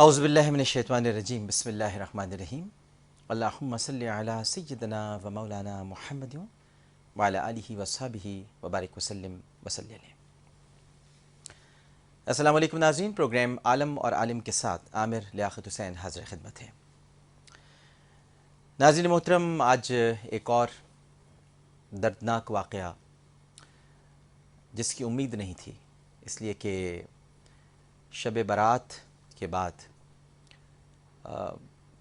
اعوذ باللہ من الشیطان الرجیم بسم اللہ الرحمن الرحیم اللہم صلی علی سیدنا و مولانا محمد وعلی آلہ وصحبہ وبارک وسلم وصلی علیہ۔ السلام علیکم ناظرین، پروگرام عالم اور عالم کے ساتھ عامر لیاقت حسین حاضر خدمت ہے۔ ناظرین محترم، آج ایک اور دردناک واقعہ جس کی امید نہیں تھی، اس لیے کہ شب برات کے بعد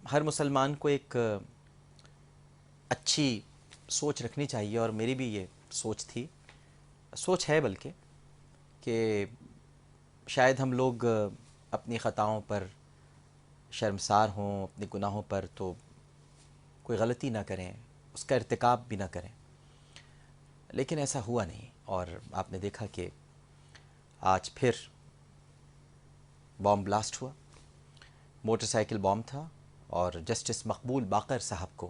ہر مسلمان کو ایک اچھی سوچ رکھنی چاہیے، اور میری بھی یہ سوچ ہے بلکہ کہ شاید ہم لوگ اپنی خطاؤں پر شرمسار ہوں، اپنے گناہوں پر تو کوئی غلطی نہ کریں، اس کا ارتکاب بھی نہ کریں، لیکن ایسا ہوا نہیں۔ اور آپ نے دیکھا کہ آج پھر بام بلاسٹ ہوا، موٹر سائیکل بام تھا، اور جسٹس مقبول باقر صاحب کو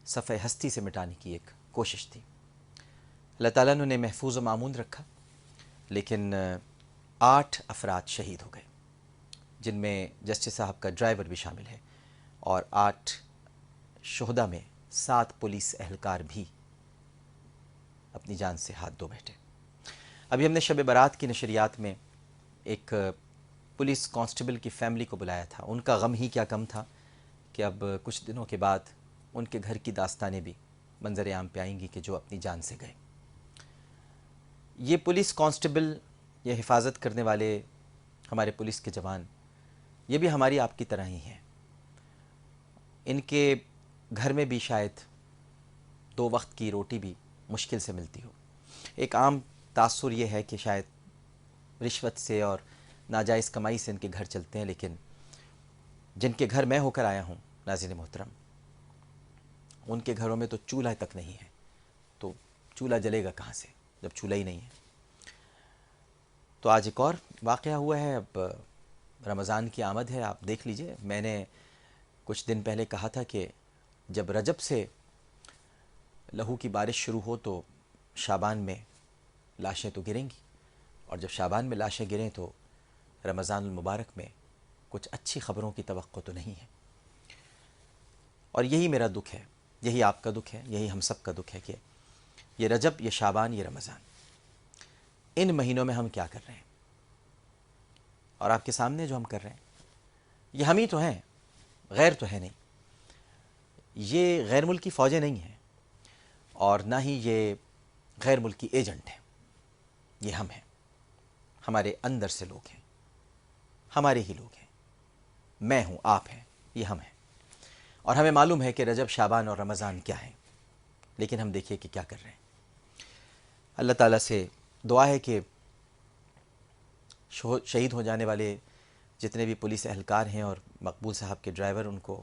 صفحہ ہستی سے مٹانے کی ایک کوشش تھی۔ اللہ تعالیٰ نے انہیں محفوظ و معمون رکھا، لیکن 8 افراد شہید ہو گئے، جن میں جسٹس صاحب کا ڈرائیور بھی شامل ہے، اور 8 شہداء میں 7 پولیس اہلکار بھی اپنی جان سے ہاتھ دھو بیٹھے۔ ابھی ہم نے شب برات کی نشریات میں ایک پولیس کانسٹیبل کی فیملی کو بلایا تھا۔ ان کا غم ہی کیا کم تھا کہ اب کچھ دنوں کے بعد ان کے گھر کی داستانیں بھی منظر عام پہ آئیں گی کہ جو اپنی جان سے گئے۔ یہ پولیس کانسٹیبل، یہ حفاظت کرنے والے ہمارے پولیس کے جوان، یہ بھی ہماری آپ کی طرح ہی ہیں۔ ان کے گھر میں بھی شاید 2 وقت کی روٹی بھی مشکل سے ملتی ہو۔ ایک عام تاثر یہ ہے کہ شاید رشوت سے اور ناجائز کمائی سے ان کے گھر چلتے ہیں، لیکن جن کے گھر میں ہو کر آیا ہوں ناظرین محترم، ان کے گھروں میں تو چولہا تک نہیں ہے، تو چولہا جلے گا کہاں سے جب چولہا ہی نہیں ہے۔ تو آج ایک اور واقعہ ہوا ہے۔ اب رمضان کی آمد ہے، آپ دیکھ لیجئے، میں نے کچھ دن پہلے کہا تھا کہ جب رجب سے لہو کی بارش شروع ہو تو شعبان میں لاشیں تو گریں گی، اور جب شعبان میں لاشیں گریں تو رمضان المبارک میں کچھ اچھی خبروں کی توقع تو نہیں ہے۔ اور یہی میرا دکھ ہے، یہی آپ کا دکھ ہے، یہی ہم سب کا دکھ ہے کہ یہ رجب، یہ شعبان، یہ رمضان، ان مہینوں میں ہم کیا کر رہے ہیں۔ اور آپ کے سامنے جو ہم کر رہے ہیں یہ ہم ہی تو ہیں، غیر تو ہے نہیں۔ یہ غیر ملکی فوجیں نہیں ہیں، اور نہ ہی یہ غیر ملکی ایجنٹ ہیں، یہ ہم ہیں، ہمارے اندر سے لوگ ہیں، ہمارے ہی لوگ ہیں، میں ہوں، آپ ہیں، یہ ہم ہیں۔ اور ہمیں معلوم ہے کہ رجب، شعبان اور رمضان کیا ہیں، لیکن ہم دیکھیے کہ کیا کر رہے ہیں۔ اللہ تعالیٰ سے دعا ہے کہ شہید ہو جانے والے جتنے بھی پولیس اہلکار ہیں اور مقبول صاحب کے ڈرائیور، ان کو،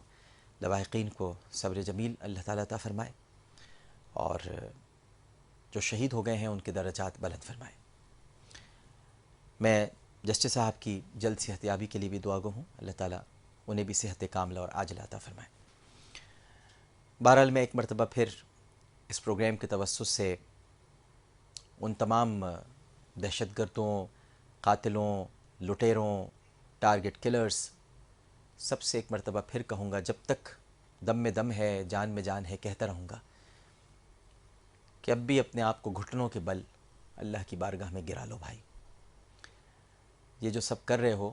لواحقین کو صبر جمیل اللہ تعالیٰ عطا فرمائے، اور جو شہید ہو گئے ہیں ان کے درجات بلند فرمائے۔ میں جسٹس صاحب کی جلد صحت یابی کے لیے بھی دعا گو ہوں، اللہ تعالیٰ انہیں بھی صحت کاملہ اور عاجلہ عطا فرمائے۔ بہرحال میں ایک مرتبہ پھر اس پروگرام کے توسط سے ان تمام دہشت گردوں، قاتلوں، لٹیروں، ٹارگٹ کلرز، سب سے ایک مرتبہ پھر کہوں گا، جب تک دم میں دم ہے، جان میں جان ہے، کہتا رہوں گا کہ اب بھی اپنے آپ کو گھٹنوں کے بل اللہ کی بارگاہ میں گرا لو بھائی۔ یہ جو سب کر رہے ہو،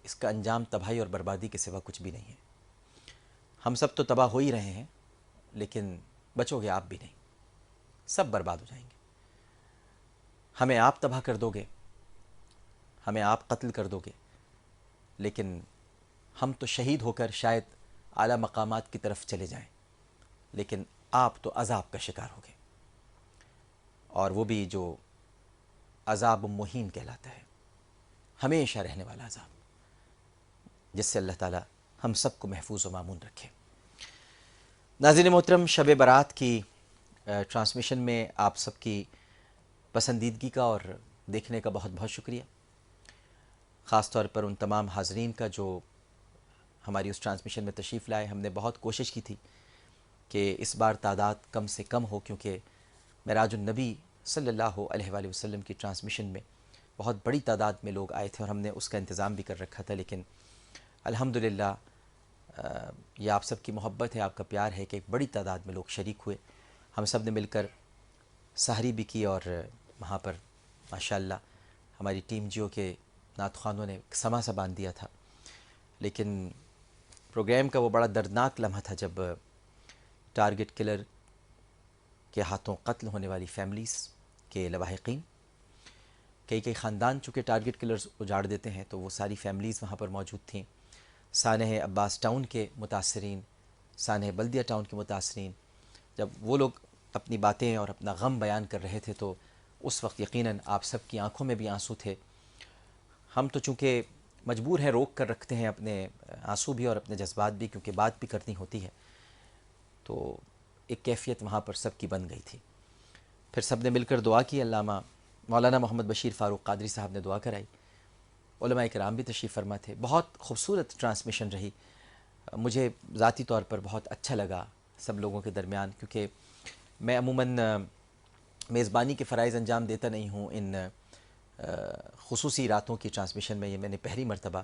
اس کا انجام تباہی اور بربادی کے سوا کچھ بھی نہیں ہے۔ ہم سب تو تباہ ہو ہی رہے ہیں، لیکن بچو گے آپ بھی نہیں، سب برباد ہو جائیں گے۔ ہمیں آپ تباہ کر دو گے، ہمیں آپ قتل کر دو گے، لیکن ہم تو شہید ہو کر شاید اعلیٰ مقامات کی طرف چلے جائیں، لیکن آپ تو عذاب کا شکار ہو گے، اور وہ بھی جو عذاب مہین کہلاتا ہے، ہمیشہ رہنے والا عذاب، جس سے اللہ تعالیٰ ہم سب کو محفوظ و معمون رکھے۔ ناظرین محترم، شب برات کی ٹرانسمیشن میں آپ سب کی پسندیدگی کا اور دیکھنے کا بہت بہت شکریہ، خاص طور پر ان تمام حاضرین کا جو ہماری اس ٹرانسمیشن میں تشریف لائے۔ ہم نے بہت کوشش کی تھی کہ اس بار تعداد کم سے کم ہو، کیونکہ معراج النبی صلی اللہ علیہ وآلہ وسلم کی ٹرانسمیشن میں بہت بڑی تعداد میں لوگ آئے تھے، اور ہم نے اس کا انتظام بھی کر رکھا تھا، لیکن الحمدللہ یہ آپ سب کی محبت ہے، آپ کا پیار ہے کہ ایک بڑی تعداد میں لوگ شریک ہوئے. ہم سب نے مل کر سحری بھی کی اور وہاں پر ماشاءاللہ ہماری ٹیم جیو کے نعت خوانوں نے سما سا باندھ دیا تھا. لیکن پروگرام کا وہ بڑا دردناک لمحہ تھا جب ٹارگٹ کلر کے ہاتھوں قتل ہونے والی فیملیز کے لواحقین، کئی خاندان چونکہ ٹارگٹ کلرز اجاڑ دیتے ہیں تو وہ ساری فیملیز وہاں پر موجود تھیں. سانحہ عباس ٹاؤن کے متاثرین، سانحہ بلدیہ ٹاؤن کے متاثرین، جب وہ لوگ اپنی باتیں اور اپنا غم بیان کر رہے تھے تو اس وقت یقیناً آپ سب کی آنکھوں میں بھی آنسو تھے. ہم تو چونکہ مجبور ہیں، روک کر رکھتے ہیں اپنے آنسو بھی اور اپنے جذبات بھی، کیونکہ بات بھی کرنی ہوتی ہے. تو ایک کیفیت وہاں پر سب کی بن گئی تھی. پھر سب نے مل کر دعا کی. علامہ مولانا محمد بشیر فاروق قادری صاحب نے دعا کرائی. علماء کرام بھی تشریف فرما تھے. بہت خوبصورت ٹرانسمیشن رہی. مجھے ذاتی طور پر بہت اچھا لگا سب لوگوں کے درمیان، کیونکہ میں عموماً میزبانی کے فرائض انجام دیتا نہیں ہوں. ان خصوصی راتوں کی ٹرانسمیشن میں یہ میں نے پہلی مرتبہ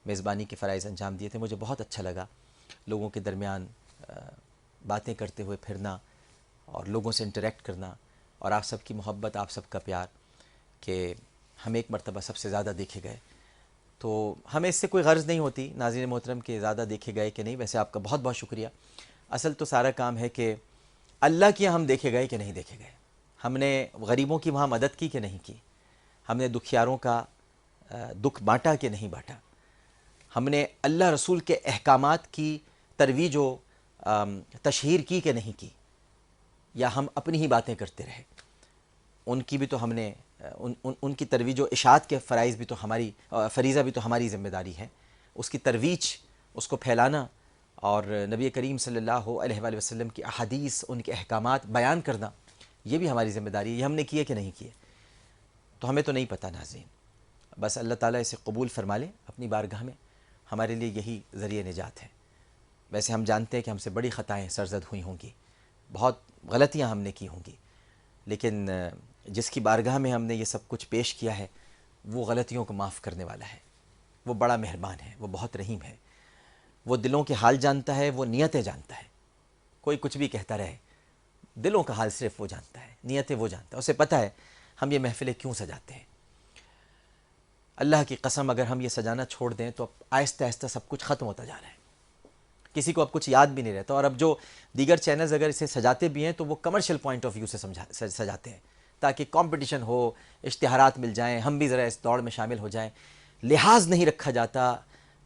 میزبانی کے فرائض انجام دیے تھے. مجھے بہت اچھا لگا لوگوں کے درمیان باتیں کرتے ہوئے پھرنا اور لوگوں سے انٹریکٹ کرنا، اور آپ سب کی محبت، آپ سب کا پیار کہ ہم ایک مرتبہ سب سے زیادہ دیکھے گئے. تو ہمیں اس سے کوئی غرض نہیں ہوتی ناظرین محترم کہ زیادہ دیکھے گئے کہ نہیں. ویسے آپ کا بہت بہت شکریہ. اصل تو سارا کام ہے کہ اللہ کی ہم دیکھے گئے کہ نہیں دیکھے گئے. ہم نے غریبوں کی وہاں مدد کی کہ نہیں کی. ہم نے دکھیاروں کا دکھ بانٹا کہ نہیں بانٹا. ہم نے اللہ رسول کے احکامات کی ترویج و تشہیر کی کہ نہیں کی، یا ہم اپنی ہی باتیں کرتے رہے. ان کی بھی تو ہم نے ان کی ترویج و اشاعت کے فرائض بھی تو ہماری، فریضہ بھی تو ہماری ذمہ داری ہے. اس کی ترویج، اس کو پھیلانا، اور نبی کریم صلی اللہ علیہ وآلہ وسلم کی احادیث، ان کے احکامات بیان کرنا، یہ بھی ہماری ذمہ داری ہے. یہ ہم نے کیے کہ نہیں کیے تو ہمیں تو نہیں پتہ ناظرین. بس اللہ تعالیٰ اسے قبول فرما لے اپنی بارگاہ میں. ہمارے لیے یہی ذریعہ نجات ہے. ویسے ہم جانتے ہیں کہ ہم سے بڑی خطائیں سرزد ہوئی ہوں گی، بہت غلطیاں ہم نے کی ہوں گی، لیکن جس کی بارگاہ میں ہم نے یہ سب کچھ پیش کیا ہے وہ غلطیوں کو معاف کرنے والا ہے. وہ بڑا مہربان ہے، وہ بہت رحیم ہے. وہ دلوں کے حال جانتا ہے، وہ نیتیں جانتا ہے. کوئی کچھ بھی کہتا رہے، دلوں کا حال صرف وہ جانتا ہے، نیتیں وہ جانتا ہے. اسے پتہ ہے ہم یہ محفلیں کیوں سجاتے ہیں. اللہ کی قسم اگر ہم یہ سجانا چھوڑ دیں تو آہستہ آہستہ سب کچھ ختم ہوتا جا رہا ہے. کسی کو اب کچھ یاد بھی نہیں رہتا. اور اب جو دیگر چینلز اگر اسے سجاتے بھی ہیں تو وہ کمرشل پوائنٹ آف ویو سے سجاتے ہیں تاکہ کمپٹیشن ہو، اشتہارات مل جائیں، ہم بھی ذرا اس دوڑ میں شامل ہو جائیں. لحاظ نہیں رکھا جاتا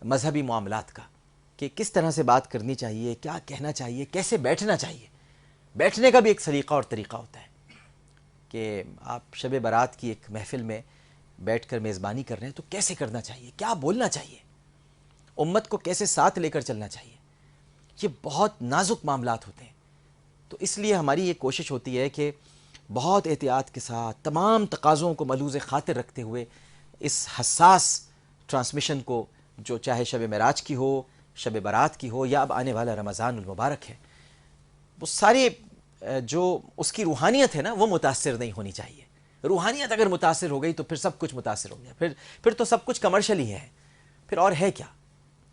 مذہبی معاملات کا کہ کس طرح سے بات کرنی چاہیے، کیا کہنا چاہیے، کیسے بیٹھنا چاہیے. بیٹھنے کا بھی ایک سلیقہ اور طریقہ ہوتا ہے کہ آپ شب برات کی ایک محفل میں بیٹھ کر میزبانی کر رہے ہیں تو کیسے کرنا چاہیے، کیا بولنا چاہیے، امت کو کیسے ساتھ لے کر چلنا چاہیے. یہ بہت نازک معاملات ہوتے ہیں. تو اس لیے ہماری یہ کوشش ہوتی ہے کہ بہت احتیاط کے ساتھ تمام تقاضوں کو ملحوظ خاطر رکھتے ہوئے اس حساس ٹرانسمیشن کو، جو چاہے شب معراج کی ہو، شب برات کی ہو، یا اب آنے والا رمضان المبارک ہے، وہ سارے جو اس کی روحانیت ہے نا وہ متاثر نہیں ہونی چاہیے. روحانیت اگر متاثر ہو گئی تو پھر سب کچھ متاثر ہو گیا. پھر تو سب کچھ کمرشل ہی ہے. پھر اور ہے کیا؟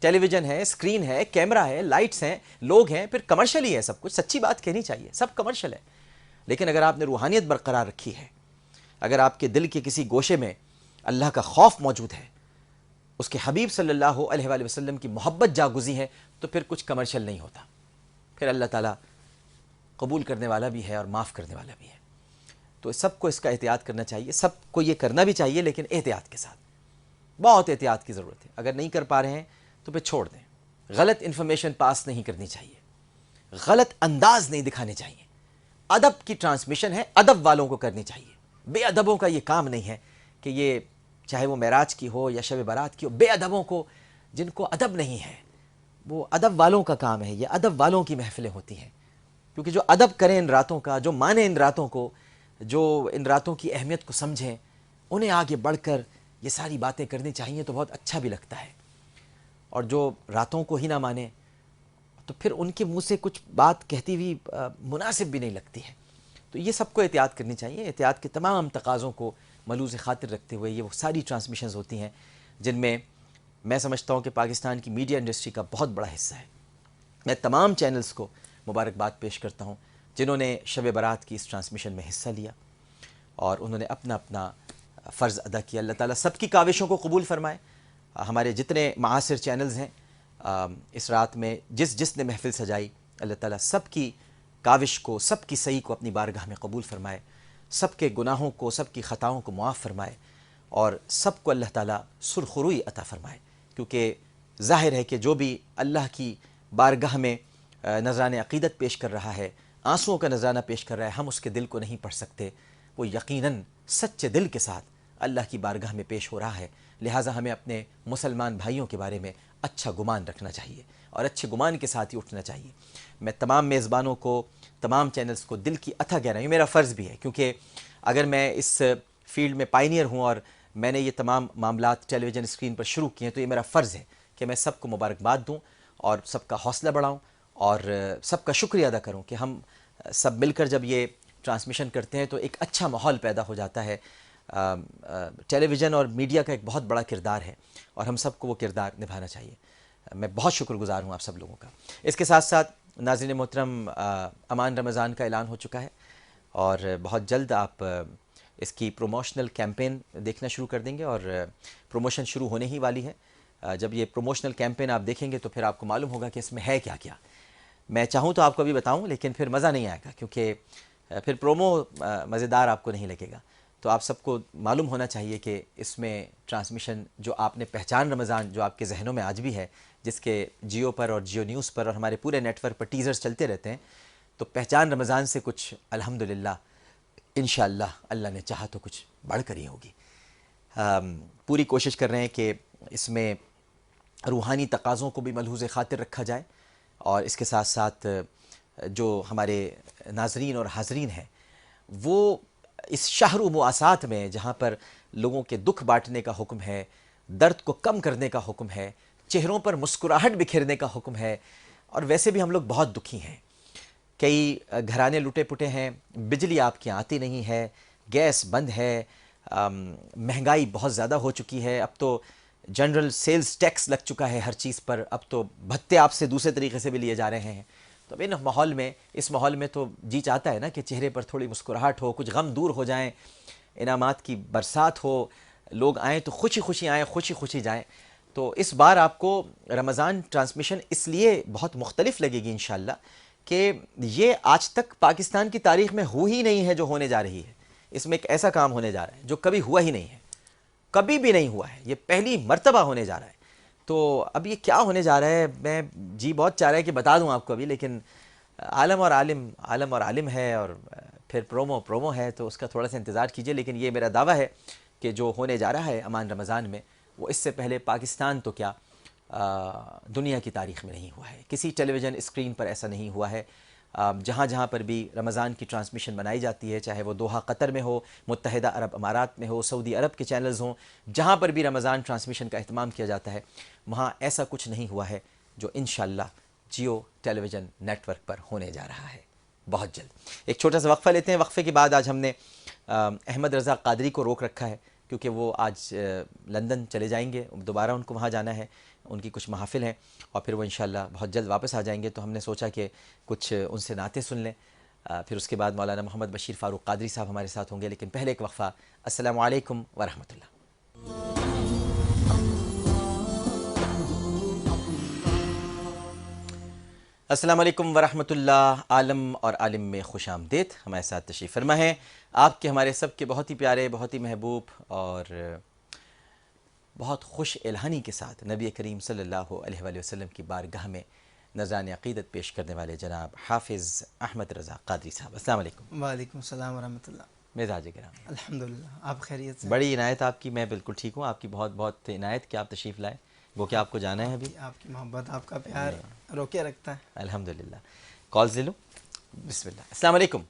ٹیلی ویژن ہے، اسکرین ہے، کیمرہ ہے، لائٹس ہیں، لوگ ہیں، پھر کمرشل ہی ہے سب کچھ. سچی بات کہنی چاہیے، سب کمرشل ہے. لیکن اگر آپ نے روحانیت برقرار رکھی ہے، اگر آپ کے دل کے کسی گوشے میں اللہ کا خوف موجود ہے، اس کے حبیب صلی اللہ علیہ وآلہ وسلم کی محبت جاگزی ہے، تو پھر کچھ کمرشل نہیں ہوتا. پھر اللہ تعالیٰ قبول کرنے والا بھی ہے اور معاف کرنے والا بھی ہے. تو سب کو اس کا احتیاط کرنا چاہیے. سب کو یہ کرنا بھی چاہیے لیکن احتیاط کے ساتھ. بہت احتیاط کی ضرورت ہے. اگر نہیں کر پا رہے ہیں تو پھر چھوڑ دیں. غلط انفارمیشن پاس نہیں کرنی چاہیے، غلط انداز نہیں دکھانے چاہیے. ادب کی ٹرانسمیشن ہے، ادب والوں کو کرنی چاہیے. بے ادبوں کا یہ کام نہیں ہے کہ یہ چاہے وہ معراج کی ہو یا شب برات کی ہو، بے ادبوں کو، جن کو ادب نہیں ہے، وہ ادب والوں کا کام ہے. یہ ادب والوں کی محفلیں ہوتی ہیں. کیونکہ جو ادب کریں ان راتوں کا، جو مانیں ان راتوں کو، جو ان راتوں کی اہمیت کو سمجھیں، انہیں آگے بڑھ کر یہ ساری باتیں کرنی چاہیے تو بہت اچھا بھی لگتا ہے. اور جو راتوں کو ہی نہ مانے تو پھر ان کے منہ سے کچھ بات کہتی ہوئی مناسب بھی نہیں لگتی ہے. تو یہ سب کو احتیاط کرنی چاہیے. احتیاط کے تمام تقاضوں کو ملحوظ خاطر رکھتے ہوئے یہ وہ ساری ٹرانسمیشنز ہوتی ہیں جن میں میں سمجھتا ہوں کہ پاکستان کی میڈیا انڈسٹری کا بہت بڑا حصہ ہے۔ میں تمام چینلز کو مبارکباد پیش کرتا ہوں جنہوں نے شب برات کی اس ٹرانسمیشن میں حصہ لیا اور انہوں نے اپنا اپنا فرض ادا کیا۔ اللہ تعالیٰ سب کی کاوشوں کو قبول فرمائے۔ ہمارے جتنے معاصر چینلز ہیں اس رات میں جس نے محفل سجائی، اللہ تعالیٰ سب کی کاوش کو، سب کی صحیح کو اپنی بارگاہ میں قبول فرمائے، سب کے گناہوں کو، سب کی خطاؤں کو معاف فرمائے اور سب کو اللہ تعالیٰ سرخروئی عطا فرمائے، کیونکہ ظاہر ہے کہ جو بھی اللہ کی بارگاہ میں نذرانِ عقیدت پیش کر رہا ہے، آنسوؤں کا نذرانہ پیش کر رہا ہے، ہم اس کے دل کو نہیں پڑھ سکتے، وہ یقیناً سچے دل کے ساتھ اللہ کی بارگاہ میں پیش ہو رہا ہے۔ لہٰذا ہمیں اپنے مسلمان بھائیوں کے بارے میں اچھا گمان رکھنا چاہیے اور اچھے گمان کے ساتھ ہی اٹھنا چاہیے۔ میں تمام میزبانوں کو، تمام چینلز کو دل کی اتھا گہرائی، میرا فرض بھی ہے، کیونکہ اگر میں اس فیلڈ میں پائنیئر ہوں اور میں نے یہ تمام معاملات ٹیلی ویژن اسکرین پر شروع کیے ہیں، تو یہ میرا فرض ہے کہ میں سب کو مبارکباد دوں اور سب کا حوصلہ بڑھاؤں اور سب کا شکریہ ادا کروں کہ ہم سب مل کر جب یہ ٹرانسمیشن کرتے ہیں تو ایک اچھا ماحول پیدا ہو جاتا ہے۔ ٹیلی ویژن اور میڈیا کا ایک بہت بڑا کردار ہے اور ہم سب کو وہ کردار نبھانا چاہیے۔ میں بہت شکر گزار ہوں آپ سب لوگوں کا۔ اس کے ساتھ ساتھ ناظرین محترم، امان رمضان کا اعلان ہو چکا ہے اور بہت جلد آپ اس کی پروموشنل کیمپین دیکھنا شروع کر دیں گے اور پروموشن شروع ہونے ہی والی ہے۔ جب یہ پروموشنل کیمپین آپ دیکھیں گے تو پھر آپ کو معلوم ہوگا کہ اس میں ہے کیا کیا۔ میں چاہوں تو آپ کو ابھی بتاؤں لیکن پھر مزہ نہیں آئے گا، کیونکہ پھر پرومو مزیدار آپ کو نہیں لگے گا۔ تو آپ سب کو معلوم ہونا چاہیے کہ اس میں ٹرانسمیشن جو آپ نے پہچان رمضان جو آپ کے ذہنوں میں آج بھی ہے، جس کے جیو پر اور جیو نیوز پر اور ہمارے پورے نیٹ ورک پر ٹیزرز چلتے رہتے ہیں، تو پہچان رمضان سے کچھ الحمدللہ انشاءاللہ اللہ نے چاہا تو کچھ بڑھ کر ہی ہوگی۔ پوری کوشش کر رہے ہیں کہ اس میں روحانی تقاضوں کو بھی ملحوظ خاطر رکھا جائے اور اس کے ساتھ ساتھ جو ہمارے ناظرین اور حاضرین ہیں وہ اس شہر و مواسات میں جہاں پر لوگوں کے دکھ بانٹنے کا حکم ہے، درد کو کم کرنے کا حکم ہے، چہروں پر مسکراہٹ بکھیرنے کا حکم ہے، اور ویسے بھی ہم لوگ بہت دکھی ہیں۔ کئی گھرانے لٹے پٹے ہیں، بجلی آپ کی آتی نہیں ہے، گیس بند ہے، مہنگائی بہت زیادہ ہو چکی ہے، اب تو جنرل سیلز ٹیکس لگ چکا ہے ہر چیز پر، اب تو بھتے آپ سے دوسرے طریقے سے بھی لیے جا رہے ہیں۔ تو اس ماحول میں تو جی چاہتا ہے نا کہ چہرے پر تھوڑی مسکراہٹ ہو، کچھ غم دور ہو جائیں، انعامات کی برسات ہو، لوگ آئیں تو خوشی خوشی آئیں، خوشی خوشی جائیں۔ تو اس بار آپ کو رمضان ٹرانسمیشن اس لیے بہت مختلف لگے گی انشاءاللہ کہ یہ آج تک پاکستان کی تاریخ میں ہو ہی نہیں ہے جو ہونے جا رہی ہے۔ اس میں ایک ایسا کام ہونے جا رہا ہے جو کبھی ہوا ہی نہیں ہے، کبھی بھی نہیں ہوا ہے، یہ پہلی مرتبہ ہونے جا رہا ہے۔ تو اب یہ کیا ہونے جا رہا ہے، میں جی بہت چاہ رہا ہے کہ بتا دوں آپ کو ابھی، لیکن عالم اور عالم ہے اور پھر پرومو ہے، تو اس کا تھوڑا سا انتظار کیجئے۔ لیکن یہ میرا دعویٰ ہے کہ جو ہونے جا رہا ہے امان رمضان میں، وہ اس سے پہلے پاکستان تو کیا دنیا کی تاریخ میں نہیں ہوا ہے، کسی ٹیلی ویژن اسکرین پر ایسا نہیں ہوا ہے۔ جہاں جہاں پر بھی رمضان کی ٹرانسمیشن بنائی جاتی ہے، چاہے وہ دوحہ قطر میں ہو، متحدہ عرب امارات میں ہو، سعودی عرب کے چینلز ہوں، جہاں پر بھی رمضان ٹرانسمیشن کا اہتمام کیا جاتا ہے، وہاں ایسا کچھ نہیں ہوا ہے جو انشاءاللہ جیو ٹیلی ویژن نیٹ ورک پر ہونے جا رہا ہے بہت جلد۔ ایک چھوٹا سا وقفہ لیتے ہیں، وقفے کے بعد آج ہم نے احمد رضا قادری کو روک رکھا ہے کیونکہ وہ آج لندن چلے جائیں گے، دوبارہ ان کو وہاں جانا ہے، ان کی کچھ محافل ہیں اور پھر وہ انشاءاللہ بہت جلد واپس آ جائیں گے۔ تو ہم نے سوچا کہ کچھ ان سے نعتیں سن لیں، پھر اس کے بعد مولانا محمد بشیر فاروق قادری صاحب ہمارے ساتھ ہوں گے، لیکن پہلے ایک وقفہ۔ السلام علیکم ورحمۃ اللہ۔ السلام علیکم ورحمۃ اللہ۔ عالم اور عالم میں خوش آمدید، ہمارے ساتھ تشریف فرما ہے آپ کے ہمارے سب کے بہت ہی پیارے، بہت ہی محبوب اور بہت خوش الہانی کے ساتھ نبی کریم صلی اللہ علیہ وآلہ وسلم کی بارگاہ میں نذران عقیدت پیش کرنے والے جناب حافظ احمد رضا قادری صاحب۔ السلام علیکم۔ وعلیکم السلام ورحمۃ اللہ۔ مزاج گرامی، الحمدللہ، آپ خیریت سے؟ بڑی عنایت آپ کی، میں بالکل ٹھیک ہوں، آپ کی بہت بہت عنایت کہ آپ تشریف لائے، وہ کہ آپ کو جانا ہے ابھی۔ آپ کی محبت، آپ کا پیار روکے رکھتا ہے۔ الحمدللہ۔ کالز لے لو، بسم اللہ۔ السلام علیکم۔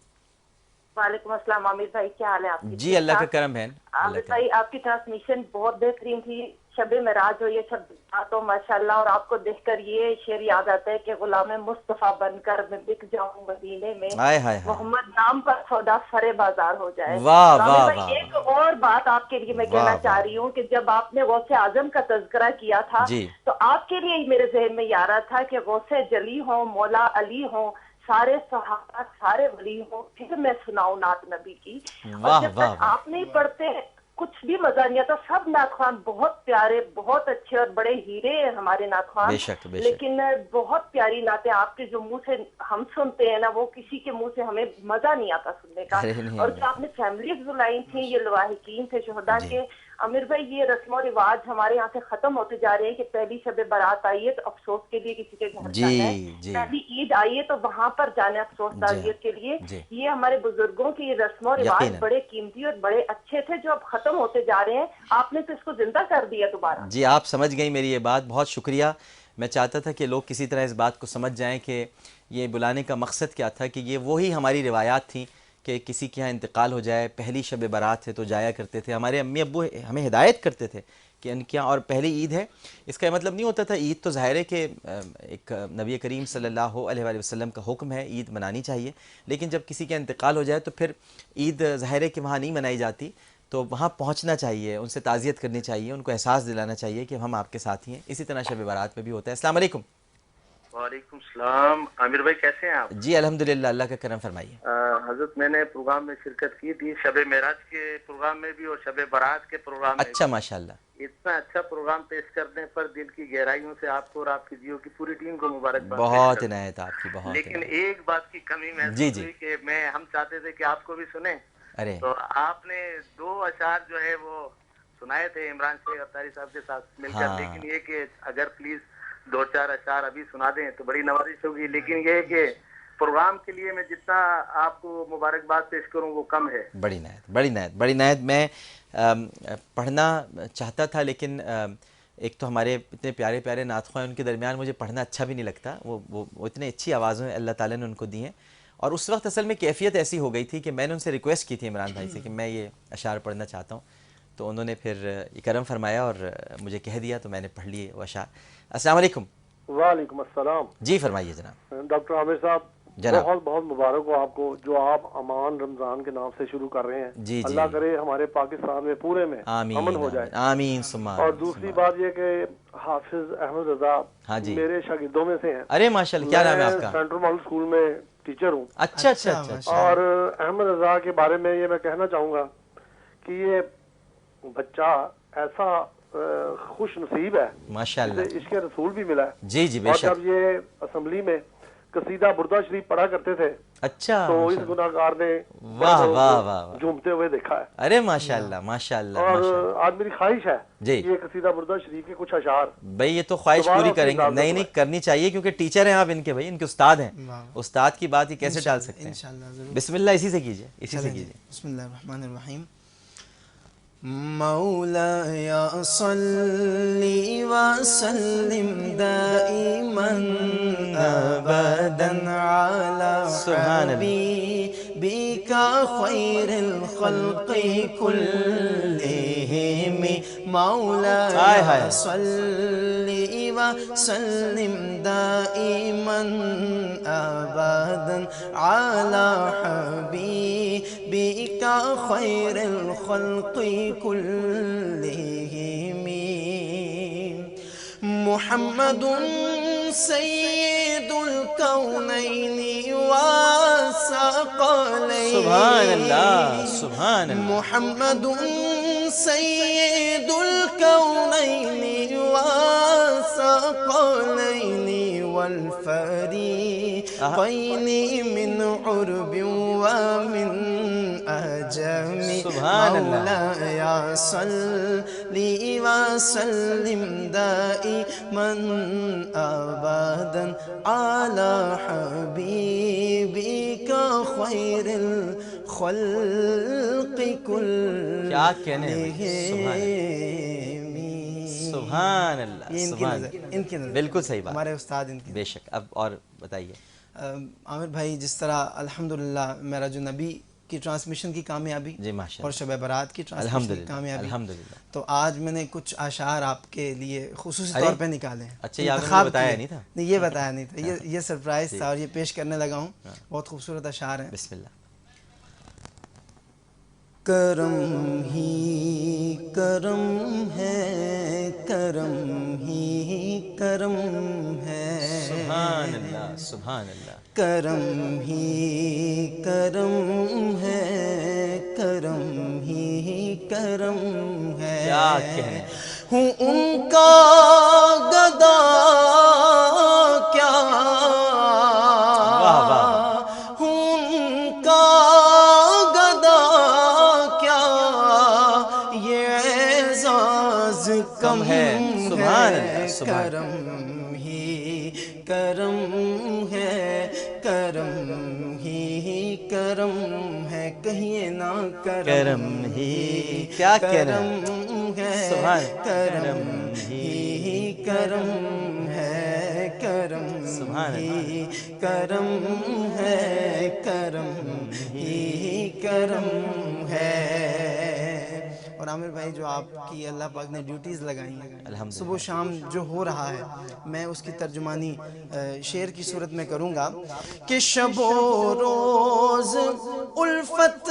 وعلیکم السلام عامر بھائی، کیا حال ہے آپ کی؟ جی اللہ کا کرم ہے۔ عامر بھائی آپ کی ٹرانسمیشن بہت بہترین تھی، شب معراج ہو، یہ شب برات ہو ماشاءاللہ، اور آپ کو دیکھ کر یہ شعر یاد آتا ہے کہ غلام مصطفیٰ بن کر میں بک جاؤں مدینے میں، ہائے ہائے ہائے، محمد نام پر سودا سرے بازار ہو جائے۔ واہ تو عامر واہ بھائی واہ ایک اور بات آپ کے لیے میں واہ کہنا واہ، چاہ رہی ہوں کہ جب آپ نے غوث اعظم کا تذکرہ کیا تھا جی تو آپ کے لیے میرے ذہن میں یہ آ رہا تھا کہ غوث جلی ہوں، مولا علی ہوں، سارے صحابہ، سارے ولی ہوں، پھر میں سناؤں نعت نبی کی۔ اور واہ جب واہ تک واہ، آپ نہیں پڑھتے کچھ بھی مزہ نہیں آتا۔ سب نعت خوان بہت پیارے، بہت اچھے اور بڑے ہیرے ہیں ہمارے نعت خوان، بے شک بے شک، لیکن بہت پیاری نعتیں آپ کے جو منہ سے ہم سنتے ہیں نا، وہ کسی کے منہ سے ہمیں مزہ نہیں آتا سننے کا۔ ارے نہیں اور نہیں، جو آپ نے فیملیز بلائی تھیں، یہ لواحقین تھے شہداء جی کے، عامر بھائی یہ رسم و رواج ہمارے یہاں سے ختم ہوتے جا رہے ہیں کہ پہلی شب برات آئی ہے تو افسوس کے لیے کسی کے گھر جانا ہے، جی جی پہلی عید آئی ہے تو وہاں پر جانا ہے افسوس جی تعزیت کے لیے۔ جی، یہ ہمارے بزرگوں کی رسم و رواج یقیناً، بڑے قیمتی اور بڑے اچھے تھے جو اب ختم ہوتے جا رہے ہیں، آپ نے تو اس کو زندہ کر دیا دوبارہ۔ جی آپ سمجھ گئی میری یہ بات، بہت شکریہ۔ میں چاہتا تھا کہ لوگ کسی طرح اس بات کو سمجھ جائیں کہ یہ بلانے کا مقصد کیا تھا، کہ یہ وہی ہماری روایات تھیں کہ کسی کے ہاں انتقال ہو جائے، پہلی شب برات ہے تو جایا کرتے تھے، ہمارے امی ابو ہمیں ہدایت کرتے تھے کہ ان کے یہاں، اور پہلی عید ہے، اس کا یہ مطلب نہیں ہوتا تھا عید تو ظاہر ہے کہ ایک نبی کریم صلی اللہ علیہ وآلہ وسلم کا حکم ہے، عید منانی چاہیے، لیکن جب کسی کا انتقال ہو جائے تو پھر عید ظاہر ہے کہ وہاں نہیں منائی جاتی، تو وہاں پہنچنا چاہیے، ان سے تعزیت کرنی چاہیے، ان کو احساس دلانا چاہیے کہ ہم آپ کے ساتھی ہیں۔ اسی طرح شب برات میں بھی ہوتا ہے۔ السلام علیکم۔ وعلیکم السلام، عامر بھائی کیسے ہیں آپ؟ جی الحمدللہ، اللہ کا کرم فرمائیے۔ حضرت میں نے پروگرام میں شرکت کی تھی، شب معراج کے پروگرام میں بھی اور شب برات کے پروگرام میں اچھا بھی۔ ماشاءاللہ، اتنا اچھا پروگرام پیش کرنے پر دل کی گہرائیوں سے آپ کو اور آپ کی جیو کی پوری ٹیم کو مبارکباد پیش بہت کرتا ہوں۔ عنایت آپ کی، بہت لیکن عنایت۔ ایک بات کی کمی جی محسوس جی، ہوئی کہ ہم چاہتے تھے کہ آپ کو بھی سنیں، ارے تو آپ نے 2 اشعار جو ہے وہ سنائے تھے عمران شیخ اختاری صاحب کے ساتھ مل کر، ہاں، لیکن یہ کہ اگر پلیز 2-4 اشعار ابھی سنا دیں تو بڑی نوازش ہوگی، لیکن یہ ہے کہ پروگرام کے لیے میں جتنا آپ کو مبارکباد پیش کروں وہ کم ہے۔ بڑی عنایت، بڑی عنایت، بڑی عنایت۔ میں پڑھنا چاہتا تھا، لیکن ایک تو ہمارے اتنے پیارے پیارے نعت خواں ہیں، ان کے درمیان مجھے پڑھنا اچھا بھی نہیں لگتا، وہ اتنے اچھی آوازوں ہیں اللہ تعالیٰ نے ان کو دی ہیں، اور اس وقت اصل میں کیفیت ایسی ہو گئی تھی کہ میں نے ان سے ریکویسٹ کی تھی عمران بھائی سے کہ میں یہ اشعار پڑھنا چاہتا ہوں، تو انہوں نے پھر یہ کرم فرمایا اور مجھے کہہ دیا، تو میں نے پڑھ لیے وہ اشعار۔ السلام علیکم۔ وعلیکم السلام جی فرمائیے جناب۔ ڈاکٹر عامر صاحب، جناب، بہت بہت مبارک ہو آپ کو جو آپ امان رمضان کے نام سے شروع کر رہے ہیں۔ جی جی، اللہ کرے ہمارے پاکستان میں پورے میں آمین امن ہو جائے۔ آمین آمین ثم اور آمین دوسری ثم بات یہ کہ حافظ احمد رضا ہاں جی، میرے شاگردوں میں سے ہیں۔ ارے ماشاءاللہ، کیا نام ہے آپ کا؟ میں سینٹرل ماڈل اسکول میں ٹیچر ہوں، اچھا اچھا اچھا اچھا، اور احمد رضا کے بارے میں یہ میں کہنا چاہوں گا کہ یہ بچہ ایسا خوش نصیب ہے ماشاءاللہ، جسے عشق رسول بھی ملا ہے۔ جی جی بے اور شک، جب یہ اسمبلی میں قصیدہ بردہ شریف پڑھا کرتے تھے اچھا تو اس ماشاءاللہ، گناہ گار نے واہ واہ واہ واہ، جھومتے ہوئے دیکھا ہے۔ ارے ماشاءاللہ ماشاءاللہ اور ماشاءاللہ، آج میری خواہش ہے جی یہ قصیدہ بردہ شریف کے کچھ اشعار بھائی یہ تو خواہش دوبارہ پوری اس کی کریں گے، اجازت نہیں ہوئے۔ نہیں کرنی چاہیے، کیونکہ ٹیچر ہیں آپ ان کے، بھائی ان کے استاد ہیں، واہ، استاد کی بات ہی کیسے ٹال سکتے ہیں؟ انشاءاللہ ضرور۔ بسم اللہ اسی سے کیجئے، اسی سے چلیں جی، کیجئے۔ بسم اللہ الرحمن الرحیم۔ مولایا صلی وسلم دائما ابدا علی سبحان اللہ، حبیبک خیر الخلق کلہم۔ ہائے مولایا ہائے، صلی وسلم دائما ابدا علی حبیبک خیر الخلق كلهم محمد سيد الكونين والثقلين، سبحان اللہ سبحان اللہ، محمد سيد الكونين والثقلين والفريقين من عرب ومن أجم، سبحان اللہ، مولاي صلي وسلم دائما أبدا على حبيبك خير الخلق كلهم۔ کیا کہنے ہیں بھائی، سبحان اللہ یہ ان کی سبحان نظر، اللہ، ان کی نظر، بالکل صحیح بات، ہمارے استاد ان کی۔ بے شک۔ اب اور بتائیے۔ عامر بھائی، جس طرح الحمدللہ میرا جو نبی کی ٹرانسمیشن کی کامیابی جی ماشاء اور اللہ، شب برات کی ٹرانسمیشن کی کامیابی. الحمدللہ. تو آج میں نے کچھ اشعار آپ کے لیے خصوصی طور پہ نکالے ہیں. اچھا، یہ آپ نے انتخاب بتایا کیے. نہیں تھا؟ نہیں، یہ بتایا نہیں تھا، یہ سرپرائز تھا اور یہ پیش کرنے لگا ہوں. بہت خوبصورت اشعار ہیں. بسم اللہ. کرم ہی کرم ہے، کرم ہی کرم ہے، سبحان اللہ، سبحان اللہ. کرم ہی کرم ہے، کرم ہی کرم ہے. کیا کہنے. ہوں ان کا گدا کیا، واہ واہ. ہوں ان کا گدا کیا، یہ اعزاز کم ہے. سبحان اللہ، ہے. سبحان. کرم ہی کرم ہے، کرم ہی کرم ہے. کہیے نا کرم ہی. کیا کہنا. کرم ہے، سبحان. کرم ہی کرم ہے، کرم سبحان اللہ. ہی کرم ہے، کرم ہی کرم ہے. اور عامر بھائی، جو آپ کی اللہ پاک نے ڈیوٹیز لگائی ہیں صبح و شام جو ہو رہا ہے، میں اس کی ترجمانی شعر کی صورت میں کروں گا کہ شب و روز الفت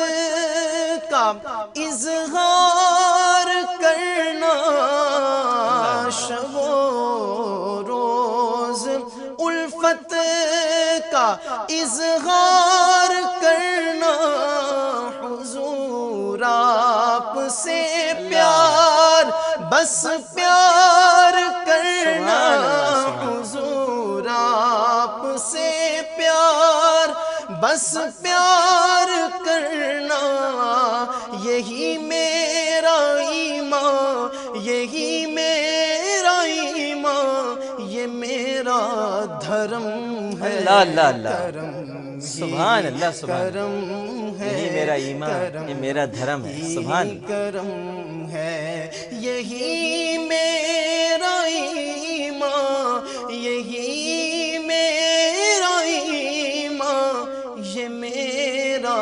کا اظہار کرنا، شب و روز الفت کا اظہار کرنا، حضور آپ سے پیار بس پیار کرنا، حضور آپ سے پیار بس پیار کرنا. یہی میرا ایمان، یہی میرا ایمان، یہ میرا دھرم ہے. اللہ اللہ اللہ. کرم سبحان اللہ، سبحان. کرم ہے، یہی میرا ایمان، یہ میرا دھرم ہے. سبحان. کرم ہے. یہی میرا ایمان، یہی میرا ایمان، یہ میرا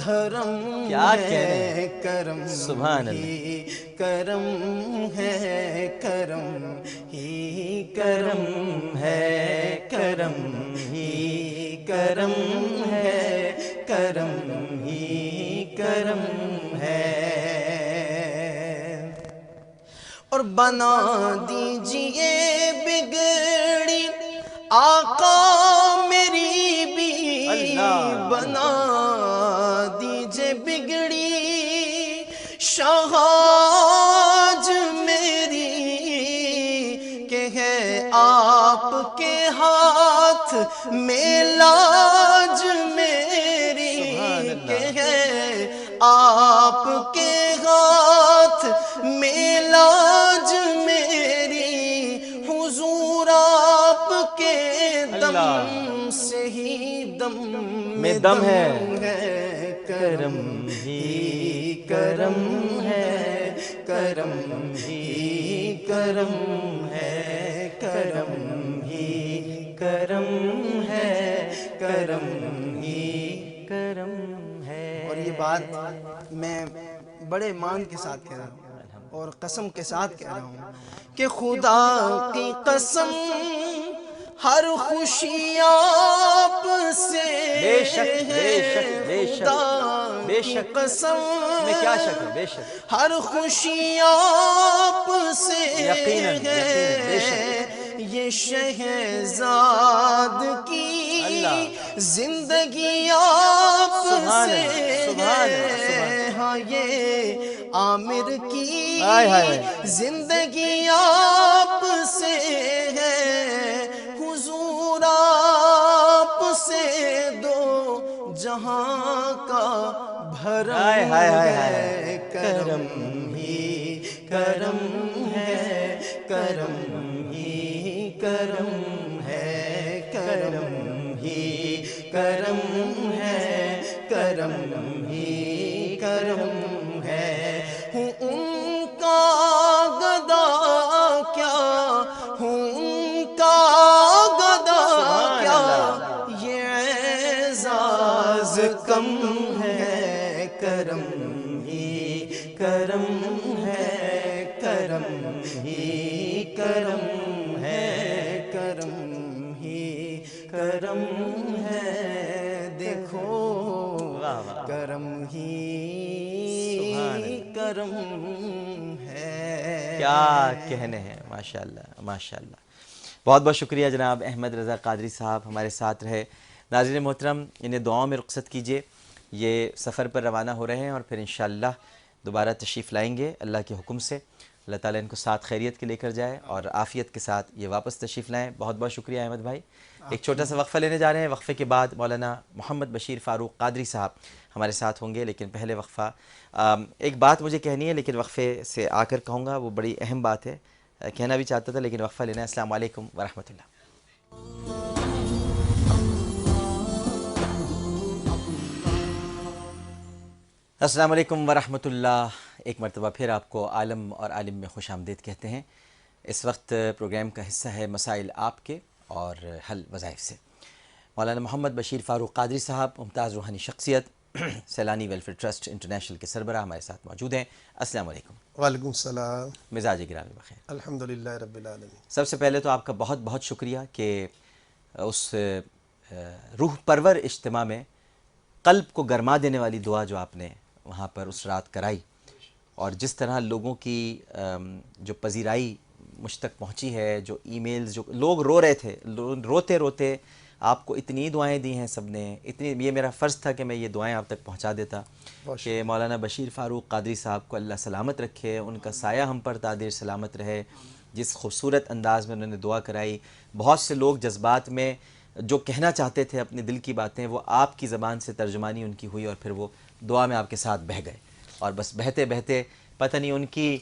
دھرم کیا ہے. کرم سبحان اللہ. ہی کرم ہے، کرم ہی کرم ہے، کرم ہی کرم ہے، کرم ہی کرم ہے. اور بنا دیجئے بگڑی آقا میری بھی، اللہ. بنا دیجئے بگڑی شہاج میری، کہ ہے آپ کے ہاتھ میں لاج میری، کہ ہے آپ کے ہاتھ میں لاج میری. حضور آپ کے دم سے ہی دم میں دم ہے. کرم ہی کرم ہے، کرم ہی کرم ہے، کرم ہی کرم ہے، کرم ہی کرم ہے. اور یہ بات میں بڑے ایمان کے ساتھ کہہ رہا ہوں اور قسم کے ساتھ کہہ رہا ہوں کہ خدا کی قسم ہر خوشی آپ سے بے شک، بے شک، بے شک، خدا بے کی شک. قسم میں کیا شک ہے. بے شک. ہر خوشی آپ سے یقیناً، یقیناً، بے شک. یہ شہزاد کی اللہ. زندگی آپ سبحان سے اللہ، سبحان اللہ، سبحان. ہاں یہ عامر کی ہائے ہائے. زندگی آپ سے ہے. حضور آپ سے دو جہاں کا بھرم ہائے ہائے ہائے ہائے. ہے. کرم ہی کرم ہے، کرم ہی کرم ہے، کرم ہی کرم ہے، کرم ہی کرم ہے. ہوں ان کا گدا کیا، ہوں ان کا گدا کیا، یہ اعزاز کم ہے. کرم ہی کرم ہے، کرم ہی کرم ہے، کرم ہی کرم ہے، دیکھو کرم ہی کرم ہے۔ کیا کہنے ہیں، ماشاءاللہ ماشاءاللہ۔ بہت بہت شکریہ جناب احمد رضا قادری صاحب، ہمارے ساتھ رہے۔ ناظرین محترم، انہیں دعاؤں میں رخصت کیجیے، یہ سفر پر روانہ ہو رہے ہیں اور پھر انشاءاللہ دوبارہ تشریف لائیں گے اللہ کے حکم سے۔ اللہ تعالیٰ ان کو ساتھ خیریت کے لے کر جائے اور عافیت کے ساتھ یہ واپس تشریف لائیں۔ بہت بہت شکریہ احمد بھائی۔ ایک چھوٹا سا وقفہ لینے جا رہے ہیں، وقفے کے بعد مولانا محمد بشیر فاروق قادری صاحب ہمارے ساتھ ہوں گے، لیکن پہلے وقفہ ایک بات مجھے کہنی ہے، لیکن وقفے سے آ کر کہوں گا، وہ بڑی اہم بات ہے، کہنا بھی چاہتا تھا لیکن وقفہ لینا ہے۔ السلام علیکم ورحمۃ اللہ۔ السلام علیکم ورحمۃ اللہ۔ ایک مرتبہ پھر آپ کو عالم اور عالم میں خوش آمدید کہتے ہیں۔ اس وقت پروگرام کا حصہ ہے مسائل آپ کے اور حل وظائف سے۔ مولانا محمد بشیر فاروق قادری صاحب، ممتاز روحانی شخصیت، سیلانی ویلفیئر ٹرسٹ انٹرنیشنل کے سربراہ، ہمارے ساتھ موجود ہیں۔ السلام علیکم۔ وعلیکم السلام۔ مزاج گرامی بخیر؟ الحمدللہ رب العالمین۔ سب سے پہلے تو آپ کا بہت بہت شکریہ کہ اس روح پرور اجتماع میں قلب کو گرما دینے والی دعا جو آپ نے وہاں پر اس رات کرائی، اور جس طرح لوگوں کی جو پذیرائی مجھ تک پہنچی ہے، جو ای میلز، جو لوگ رو رہے تھے، روتے روتے آپ کو اتنی دعائیں دی ہیں سب نے، اتنی، یہ میرا فرض تھا کہ میں یہ دعائیں آپ تک پہنچا دیتا کہ مولانا بشیر فاروق قادری صاحب کو اللہ سلامت رکھے، ان کا سایہ ہم پر تا دیر سلامت رہے۔ جس خوبصورت انداز میں انہوں نے دعا کرائی، بہت سے لوگ جذبات میں جو کہنا چاہتے تھے اپنے دل کی باتیں، وہ آپ کی زبان سے ترجمانی ان کی ہوئی اور پھر وہ دعا میں آپ کے ساتھ بہہ گئے، اور بس بہتے بہتے پتہ نہیں ان کی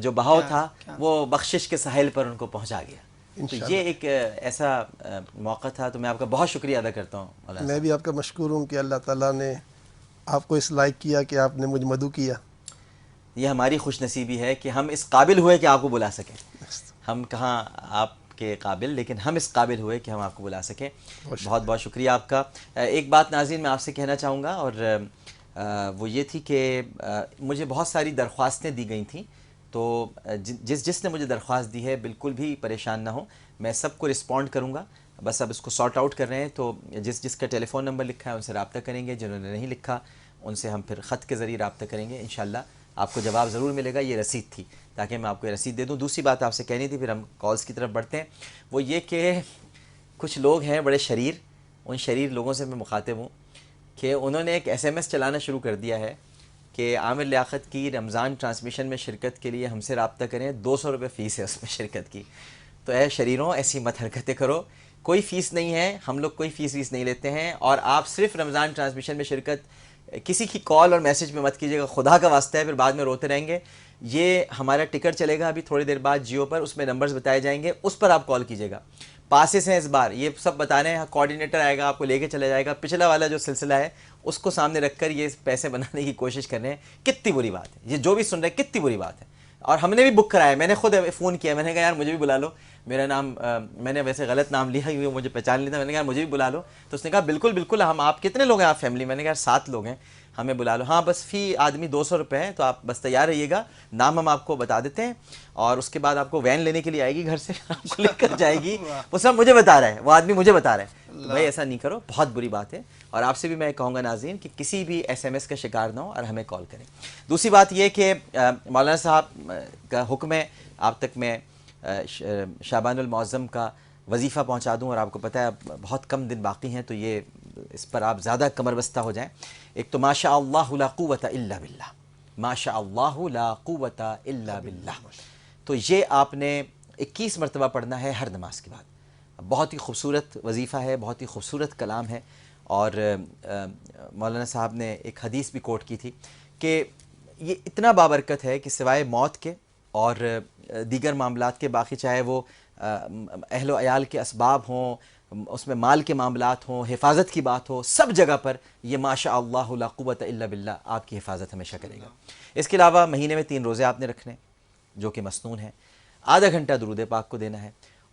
جو بہاؤ تھا وہ بخشش کے ساحل پر ان کو پہنچا گیا۔ تو یہ ایک ایسا موقع تھا، تو میں آپ کا بہت شکریہ ادا کرتا ہوں مولانا میں بھی آپ کا مشکور ہوں کہ اللہ تعالیٰ نے آپ کو اس لائق کیا کہ آپ نے مجھ مدعو کیا۔ یہ ہماری خوش نصیبی ہے کہ ہم اس قابل ہوئے کہ آپ کو بلا سکیں۔ ہم کہاں آپ کے قابل، لیکن ہم اس قابل ہوئے کہ ہم آپ کو بلا سکیں۔ بہت بہت شکریہ آپ کا۔ ایک بات ناظرین میں آپ سے کہنا چاہوں گا، اور وہ یہ تھی کہ مجھے بہت ساری درخواستیں دی گئی تھیں، تو جس نے مجھے درخواست دی ہے بالکل بھی پریشان نہ ہو، میں سب کو رسپونڈ کروں گا۔ بس اب اس کو سارٹ آؤٹ کر رہے ہیں، تو جس کا ٹیلی فون نمبر لکھا ہے ان سے رابطہ کریں گے، جنہوں نے نہیں لکھا ان سے ہم پھر خط کے ذریعے رابطہ کریں گے، انشاءاللہ آپ کو جواب ضرور ملے گا۔ یہ رسید تھی تاکہ میں آپ کو یہ رسید دے دوں۔ دوسری بات آپ سے کہنی تھی، پھر ہم کالز کی طرف بڑھتے ہیں، وہ یہ کہ کچھ لوگ ہیں بڑے شریر، ان شریر لوگوں سے میں مخاطب ہوں کہ انہوں نے ایک SMS چلانا شروع کر دیا ہے کہ عامر لیاقت کی رمضان ٹرانسمیشن میں شرکت کے لیے ہم سے رابطہ کریں، 200 روپے فیس ہے اس میں شرکت کی۔ تو اے شریروں، ایسی مت حرکتیں کرو، کوئی فیس نہیں ہے، ہم لوگ کوئی فیس نہیں لیتے ہیں، اور آپ صرف رمضان ٹرانسمیشن میں شرکت کسی کی کال اور میسج میں مت کیجیے گا، خدا کا واسطہ ہے، پھر بعد میں روتے رہیں گے۔ یہ ہمارا ٹکٹ چلے گا ابھی تھوڑی دیر بعد جیو پر، اس میں نمبرز بتائے جائیں گے، اس پر آپ کال کیجیے گا۔ پاسز ہیں اس بار، یہ سب بتانے ہیں، کوآرڈینیٹر آئے گا آپ کو لے کے چلا جائے گا۔ پچھلا والا جو سلسلہ ہے اس کو سامنے رکھ کر یہ پیسے بنانے کی کوشش کر رہے ہیں، کتنی بری بات ہے، یہ جو بھی سن رہے ہیں کتنی بری بات ہے۔ اور ہم نے بھی بک کرایا، میں نے خود فون کیا، میں نے کہا یار مجھے بھی بلا لو، میرا نام میں نے ویسے غلط نام لیا ہی، مجھے پہچان لیتا، میں نے کہا مجھے بھی بلا لو، تو اس نے کہا بالکل بالکل، ہم آپ کتنے لوگ ہیں آپ فیملی؟ میں نے کہا 7 لوگ ہیں، ہمیں بلا لو۔ ہاں بس فی آدمی 200 روپے ہے، تو آپ بس تیار رہیے گا، نام ہم آپ کو بتا دیتے ہیں، اور اس کے بعد آپ کو وین لینے کے لیے آئے گی گھر سے، آپ کو لے کر جائے گی۔ وہ سب مجھے بتا رہا ہے، وہ آدمی مجھے بتا رہا ہے، بھائی ایسا نہیں کرو، بہت بری بات ہے۔ اور آپ سے بھی میں کہوں گا ناظرین کہ کسی بھی SMS کا شکار نہ ہو اور ہمیں کال کریں۔ دوسری بات یہ کہ مولانا صاحب کا حکم ہے آپ تک میں شعبان المعظم کا وظیفہ پہنچا دوں، اور آپ کو پتہ ہے بہت کم دن باقی ہیں، تو یہ اس پر آپ زیادہ کمر بستہ ہو جائیں۔ ایک تو ما شاء اللہ لا قوت الا باللہ، ما شاء اللہ لا قوت الا باللہ، تو یہ آپ نے 21 مرتبہ پڑھنا ہے ہر نماز کے بعد۔ بہت ہی خوبصورت وظیفہ ہے، بہت ہی خوبصورت کلام ہے، اور مولانا صاحب نے ایک حدیث بھی کوٹ کی تھی کہ یہ اتنا بابرکت ہے کہ سوائے موت کے اور دیگر معاملات کے، باقی چاہے وہ اہل و عیال کے اسباب ہوں، اس میں مال کے معاملات ہوں، حفاظت کی بات ہو، سب جگہ پر یہ ما شاء اللہ لا قوت الا باللہ آپ کی حفاظت ہمیشہ کرے گا۔ اس کے علاوہ مہینے میں 3 روزے آپ نے رکھنے جو کہ مسنون ہیں، آدھا گھنٹہ درود پاک کو دینا ہے،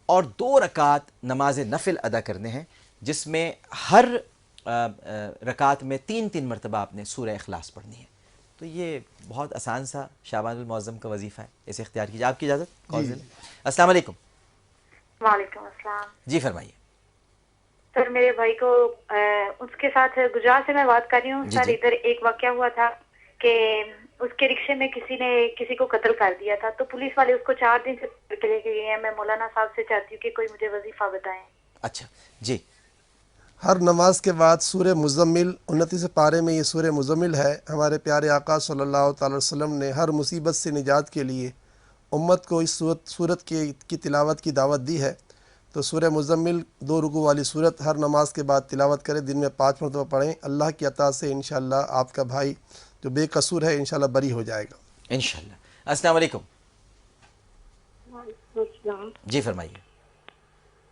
اور 2 رکعت نماز نفل ادا کرنے ہیں، جس میں ہر رکعت میں 3 مرتبہ آپ نے سورہ اخلاص پڑھنی ہے. تو یہ بہت آسان سا شعبان المعظم کا وظیفہ ہے, اسے اختیار کیجیے. آپ کی اجازت؟ السلام علیکم. وعلیکم السلام. جی فرمائیے. سر میرے بھائی کو اس کے ساتھ گجرات سے میں بات کر رہی ہوں. سر ادھر ایک واقعہ ہوا تھا کہ اس کے رکشے میں کسی نے کسی کو قتل کر دیا تھا, تو پولیس والے اس کو 4 دن سے پکڑ کے لے کے گئے ہیں. میں مولانا صاحب سے چاہتی ہوں کہ کوئی مجھے وظیفہ بتائیں. اچھا جی. ہر نماز کے بعد سورہ مزمل 29 پارے میں یہ سورہ مزمل ہے. ہمارے پیارے آقا صلی اللہ تعالی وسلم نے ہر مصیبت سے نجات کے لیے امت کو اس صورت کی تلاوت کی دعوت دی ہے. تو سورہ مزمل 2 رکوع والی صورت ہر نماز کے بعد تلاوت کریں, دن میں 5 مرتبہ پڑھیں. اللہ کی عطا سے انشاءاللہ آپ کا بھائی جو بے قصور ہے انشاءاللہ بری ہو جائے گا انشاءاللہ. السلام علیکم. وعلیکم السلام. جی فرمائیے.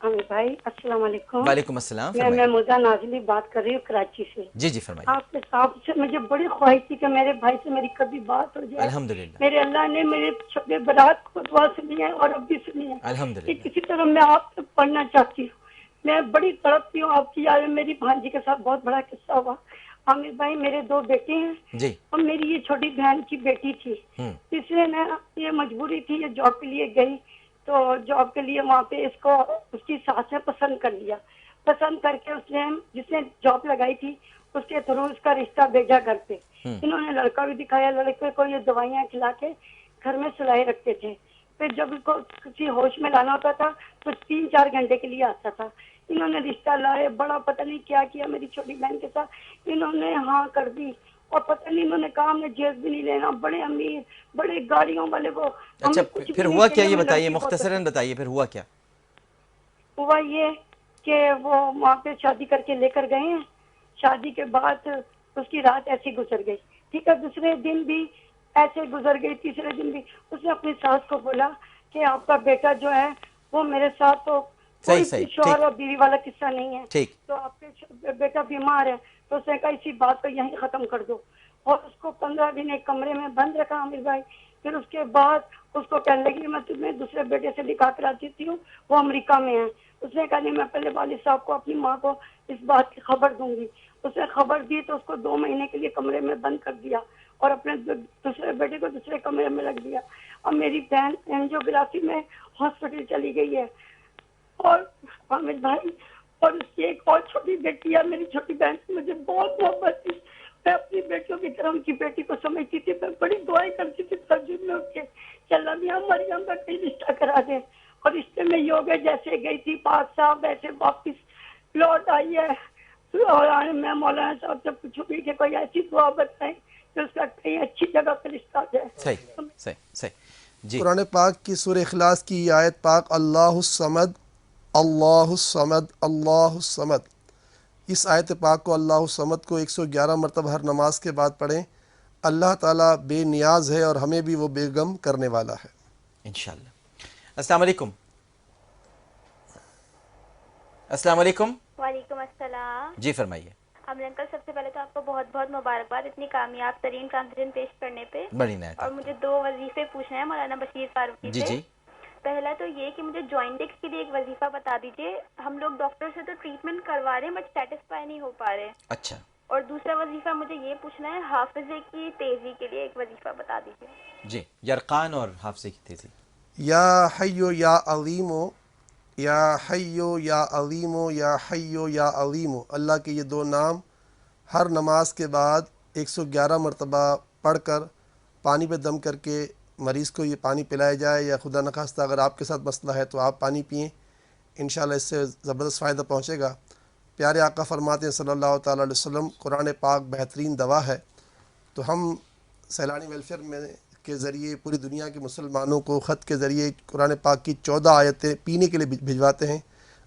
عامر بھائی السلام علیکم. وعلیکم السلام. میں محمودہ نازلی بات کر رہی ہوں کراچی سے. جی جی فرمائیے. آپ کے صاحب سے مجھے بڑی خواہش تھی کہ میرے بھائی سے میری کبھی بات ہو جائے. الحمدللہ. میرے اللہ نے میرے شب برات کو دعا سنی ہے اور اب بھی سنی ہے. الحمدللہ. کسی طرح میں آپ سے پڑھنا چاہتی ہوں. میں بڑی تڑپتی ہوں آپ کی یاد میں. میری بھانجی کے ساتھ بہت بڑا قصہ ہوا. عامر بھائی میرے 2 بیٹے ہیں جی, اور میری یہ چھوٹی بہن کی بیٹی تھی. تیسرے نے یہ مجبوری تھی, یہ جاب کے لیے گئی تو جاب کے لیے وہاں پہ اس کو اس کی ساس نے پسند کر لیا. پسند کر کے اس نے جس نے جاب لگائی تھی اس کے تھرو اس کا رشتہ بھیجا گھر پہ. انہوں نے لڑکا بھی دکھایا, لڑکے کو یہ دوائیاں کھلا کے گھر میں سلائے رکھتے تھے. پھر جب اس کو کسی ہوش میں لانا ہوتا تھا تو 3-4 گھنٹے کے لیے آتا تھا. انہوں نے رشتہ لائے, بڑا پتہ نہیں کیا کیا میری چھوٹی بہن کے ساتھ. انہوں نے ہاں کر دی اور پتہ نہیں انہوں نے کہا ہمیں جیز بھی نہیں لینا. بڑے امیر بڑے گاڑیوں والے وہ. اچھا پھر ہوا کیا یہ بتائیے, مختصراً بتائیے پھر ہوا کیا؟ ہوا یہ کہ وہ وہاں پہ شادی کر کے لے کر گئے ہیں. شادی کے بعد اس کی رات ایسی گزر گئی. ٹھیک ہے, دوسرے دن بھی ایسے گزر گئی. تیسرے دن بھی اس نے اپنی ساس کو بولا کہ آپ کا بیٹا جو ہے وہ میرے ساتھ تو کوئی شوہر اور بیوی والا قصہ نہیں ہے, تو آپ کے بیٹا بیمار ہے. تو اس نے کہا اسی بات کو یہیں ختم کر دو. اور اس کو 15 دن ایک کمرے میں بند رکھا عامر بھائی. پھر اس کے بعد اس کو کہنے لگی میں تمہیں دوسرے بیٹے سے دکھا کر آتی ہوں, وہ امریکہ میں ہے. اس نے کہا نہیں میں پہلے والد صاحب کو اپنی ماں کو اس بات کی خبر دوں گی. اس نے خبر دی تو اس کو 2 مہینے کے لیے کمرے میں بند کر دیا اور اپنے دوسرے بیٹے کو دوسرے کمرے میں رکھ دیا. اور میری بہن اینجیوگرافی میں ہاسپٹل چلی گئی ہے. اور عامر بھائی اور اس کی ایک اور چھوٹی بیٹی ہے. میری چھوٹی بہن سے مجھے بہت محبت تھی. میں اپنی بیٹیوں کی طرح ان کی بیٹی کو سمجھتی تھی. میں بڑی دعائیں کرتی تھی تہجد میں اٹھ کے کہ اللہ میاں مریم کا کہیں رشتہ کرا دے. اور رشتے میں یہ ہو گئے جیسے گئی تھی پاک صاحب ویسے واپس لوٹ آئی ہے. اور میں مولانا صاحب سے پوچھوں گی کہ کوئی ایسی دعا بتائیں کہ اس کا کہیں اچھی جگہ پہ رشتہ جائے. صحیح جی. قرآن پاک کی سورہ اخلاص کی یہ آیت پاک اللہ الصمد اللہ الصمد اللہ الصمد, اس آیت پاک کو اللہ الصمد کو 111 مرتبہ ہر نماز کے بعد پڑھیں. اللہ تعالیٰ بے نیاز ہے اور ہمیں بھی وہ بے غم کرنے والا ہے انشاءاللہ. السلام علیکم. السلام علیکم. وعلیکم السلام. جی فرمائیے. عامر انکل سب سے پہلے تو آپ کو بہت بہت مبارکباد اتنی کامیاب ترین کانفرنس پیش کرنے پہ. بڑی نعمت. اور مجھے 2 وظیفے پوچھنے ہیں مولانا بشیر فاروقی سے. جی. پہلا تو یہ کہ مجھے جوائنٹکس کے لیے ایک وظیفہ بتا دیجیے. ہم لوگ ڈاکٹر سے تو ٹریٹمنٹ کروا رہے ہیں بٹ سیٹسفائی نہیں ہو پا رہے. اچھا. اور دوسرا وظیفہ مجھے یہ پوچھنا ہے حافظے کی تیزی کے لیے ایک وظیفہ بتا دیجیے. جی یرقان اور حافظے کی تیزی. یا حیو یا علیمو یا حیو یا علیمو یا حیو یا علیمو. اللہ کے یہ 2 نام ہر نماز کے بعد 111 مرتبہ پڑھ کر پانی پہ دم کر کے مریض کو یہ پانی پلایا جائے, یا خدا نخواستہ اگر آپ کے ساتھ مسئلہ ہے تو آپ پانی پئیں, انشاءاللہ اس سے زبردست فائدہ پہنچے گا. پیارے آقا فرماتے ہیں صلی اللہ تعالیٰ علیہ وسلم قرآن پاک بہترین دوا ہے. تو ہم سیلانی ویلفیئر میں کے ذریعے پوری دنیا کے مسلمانوں کو خط کے ذریعے قرآن پاک کی 14 آیتیں پینے کے لیے بھجواتے ہیں.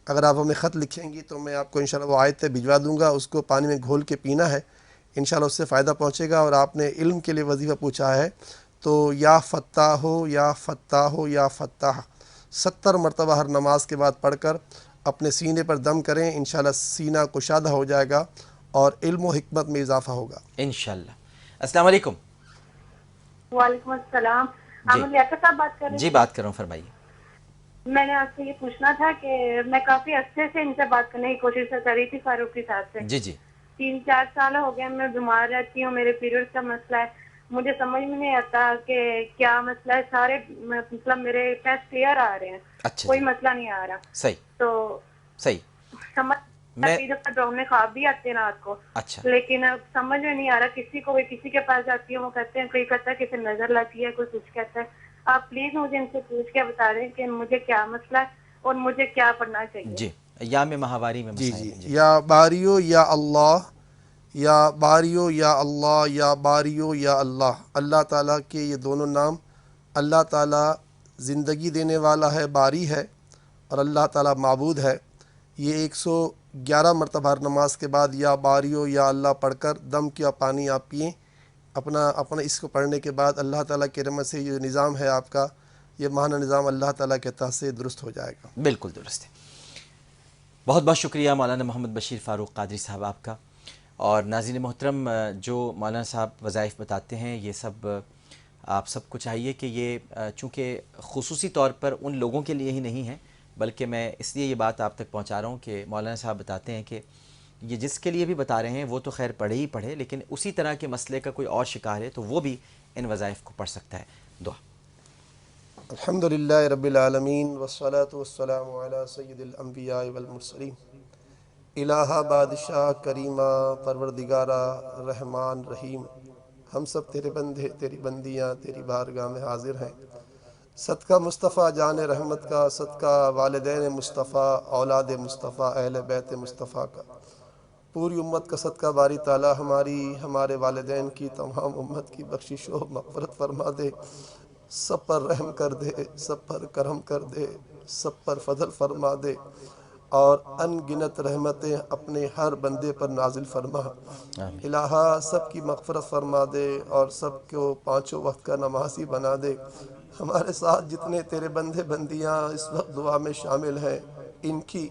اگر آپ ہمیں خط لکھیں گی تو میں آپ کو انشاءاللہ وہ آیتیں بھجوا دوں گا. اس کو پانی میں گھول کے پینا ہے, انشاءاللہ اس سے فائدہ پہنچے گا. اور آپ نے علم کے لیے وظیفہ پوچھا ہے تو یا فتاح ہو یا فتاح ہو یا فتاح 70 مرتبہ ہر نماز کے بعد پڑھ کر اپنے سینے پر دم کریں. انشاءاللہ سینہ کشادہ ہو جائے گا اور علم و حکمت میں اضافہ ہوگا انشاءاللہ. السلام علیکم. وعلیکم السلام. عامر لیاقت صاحب بات کر رہے ہیں؟ جی بات کر رہا ہوں, فرمائیے. میں نے آپ سے یہ پوچھنا تھا کہ میں کافی عرصے سے ان سے بات کرنے کی کوشش کر رہی تھی فاروقی صاحب سے. جی. 3-4 سال ہو گئے میں بیمار رہتی ہوں, میرے پیریڈ کا مسئلہ ہے, مجھے سمجھ میں نہیں آتا کہ کیا مسئلہ ہے. سارے مطلب میرے ٹیسٹ کلیئر آ رہے ہیں, کوئی مسئلہ نہیں آ رہا. صحیح. تو صحیح سمجھ ڈرامے خواب بھی آتے ہیں رات کو. اچھا. لیکن اب سمجھ میں نہیں آ رہا, کسی کے پاس جاتی ہوں وہ کہتے ہیں, کوئی کہتا ہے کسی نظر لگی ہے, کوئی کچھ کہتا ہے. آپ پلیز مجھے ان سے پوچھ کے بتا دیں کہ مجھے کیا مسئلہ ہے اور مجھے کیا پڑھنا چاہیے. جی ایام ماہواری میں جی مسائل. جی یا باریو یا اللہ, یا باریو یا اللہ, یا باریو یا اللہ. اللہ تعالیٰ کے یہ دونوں نام, اللہ تعالیٰ زندگی دینے والا ہے, باری ہے, اور اللہ تعالیٰ معبود ہے. یہ 111 مرتبہ ہر نماز کے بعد یا باریو یا اللہ پڑھ کر دم کیا پانی آپ پئیں. اپنا اس کو پڑھنے کے بعد اللہ تعالیٰ کی رحمت سے یہ نظام ہے آپ کا, یہ ماہانہ نظام اللہ تعالیٰ کے تحت سے درست ہو جائے گا. بالکل درست ہے. بہت بہت شکریہ مولانا محمد بشیر فاروق قادری صاحب آپ کا. اور ناظرین محترم, جو مولانا صاحب وظائف بتاتے ہیں یہ سب آپ سب کو چاہیے کہ یہ چونکہ خصوصی طور پر ان لوگوں کے لیے ہی نہیں ہے, بلکہ میں اس لیے یہ بات آپ تک پہنچا رہا ہوں کہ مولانا صاحب بتاتے ہیں کہ یہ جس کے لیے بھی بتا رہے ہیں وہ تو خیر پڑھے ہی پڑھے, لیکن اسی طرح کے مسئلے کا کوئی اور شکار ہے تو وہ بھی ان وظائف کو پڑھ سکتا ہے. دعا. الحمدللہ رب العالمین والصلاة والسلام علی سید الانبیاء والمرسلین. الہ بادشاہ کریمہ پروردگارہ رحمان رحیم, ہم سب تیرے بندے, تیری بندیاں تیری بارگاہ میں حاضر ہیں. صدقہ مصطفیٰ جان رحمت کا, صدقہ والدین مصطفیٰ, اولاد مصطفیٰ, اہل بیت مصطفیٰ کا, پوری امت کا صدقہ باری تعالیٰ ہماری, ہمارے والدین کی, تمام امت کی بخشش و مغفرت فرما دے. سب پر رحم کر دے, سب پر کرم کر دے, سب پر فضل فرما دے, اور ان گنت رحمتیں اپنے ہر بندے پر نازل فرما. الہا سب کی مغفرت فرما دے اور سب کو 5 وقت کا نمازی بنا دے. ہمارے ساتھ جتنے تیرے بندے بندیاں اس وقت دعا میں شامل ہیں, ان کی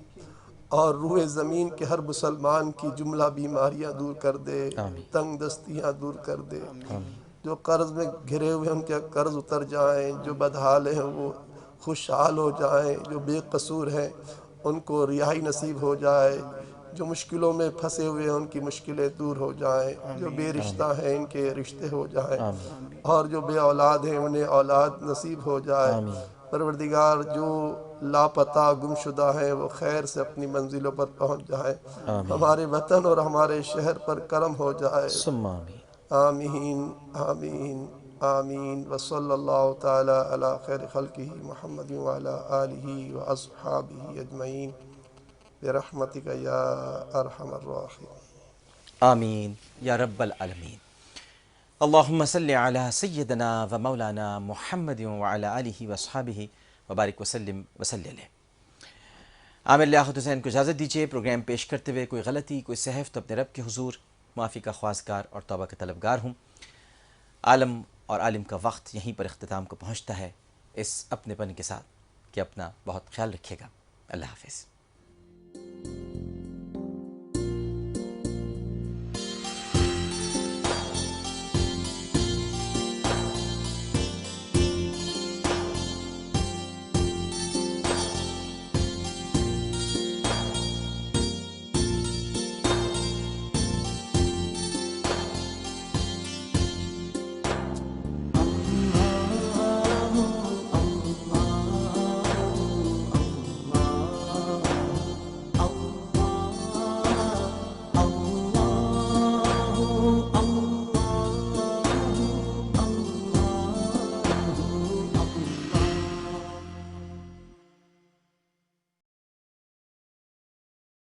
اور روح زمین کے ہر مسلمان کی جملہ بیماریاں دور کر دے, تنگ دستیاں دور کر دے. جو قرض میں گھرے ہوئے ان کے قرض اتر جائیں, جو بدحال ہیں وہ خوشحال ہو جائیں, جو بے قصور ہیں ان کو رہائی نصیب ہو جائے, جو مشکلوں میں پھنسے ہوئے ہیں ان کی مشکلیں دور ہو جائیں, جو بے رشتہ ہیں ان کے رشتے ہو جائیں, اور جو بے اولاد ہیں انہیں اولاد نصیب ہو جائے. پروردگار جو لاپتہ گم شدہ ہیں وہ خیر سے اپنی منزلوں پر پہنچ جائیں. ہمارے وطن اور ہمارے شہر پر کرم ہو جائے. آمین آمین آمین. وصلی اللہ تعالی علی خیر خلقہ محمد وعلی آلہ واصحابہ اجمعین برحمتک یا ارحم الراحمین. آمین یا رب العالمین. اللہم صلی علی سیدنا و مولانا محمد وعلی آلہ واصحابہ وبارک وسلم وصلی علیہ. عامر لیاقت حسین کو اجازت دیجیے. پروگرام پیش کرتے ہوئے کوئی غلطی, کوئی سہو تو اپنے رب کے حضور معافی کا خواستگار اور توبہ کا طلبگار ہوں. عالم اور عالم کا وقت یہیں پر اختتام کو پہنچتا ہے, اس اپنے پن کے ساتھ کہ اپنا بہت خیال رکھیے گا. اللہ حافظ.